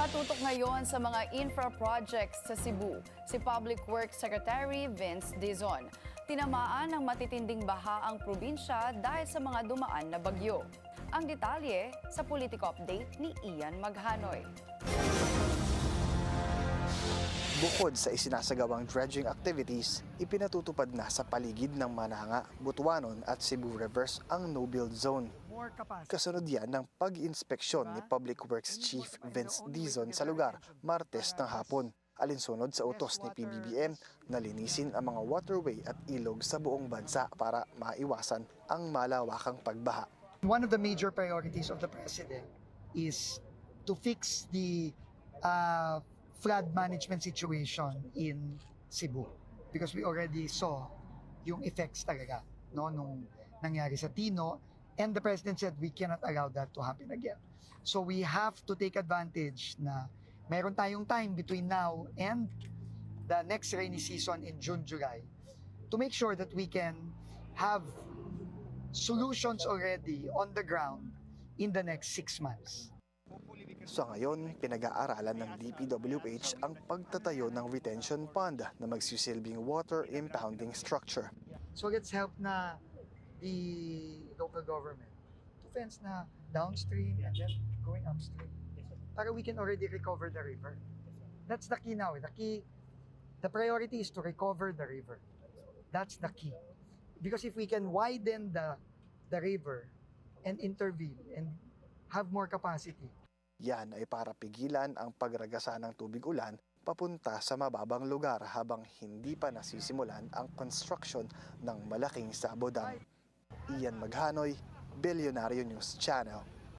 Nakatutok ngayon sa mga infra projects sa Cebu, si Public Works Secretary Vince Dizon. Tinamaan ng matitinding baha ang probinsya dahil sa mga dumaan na bagyo. Ang detalye sa Politico Update ni Ian Maghanoy. Bukod sa isinasagawang dredging activities, ipinatutupad na sa paligid ng Mananga, Butuanon at Cebu Rivers ang no-build zone. Kasunod yan ng pag-inspeksyon ni Public Works Chief Vince Dizon sa lugar Martes ng hapon, alinsunod sa utos ni PBBM na linisin ang mga waterway at ilog sa buong bansa para maiwasan ang malawakang pagbaha. One of the major priorities of the President is to fix the flood management situation in Cebu, because we already saw yung effects talaga nung nangyari sa Tino, and the President said we cannot allow that to happen again. So we have to take advantage na meron tayong time between now and the next rainy season in June, July to make sure that we can have solutions already on the ground in the next 6 months. So ngayon, pinag-aaralan ng DPWH ang pagtatayo ng retention pond na magsisilbing water impounding structure. So let's help na the local government to fence na downstream and then going upstream para we can already recover the river. That's the key now. The priority is to recover the river. That's the key. Because if we can widen the river and intervene and have more capacity, yan ay para pigilan ang pagragasa ng tubig ulan papunta sa mababang lugar habang hindi pa nasisimulan ang construction ng malaking sabodam. Ian Maghanoy, Billionario News Channel.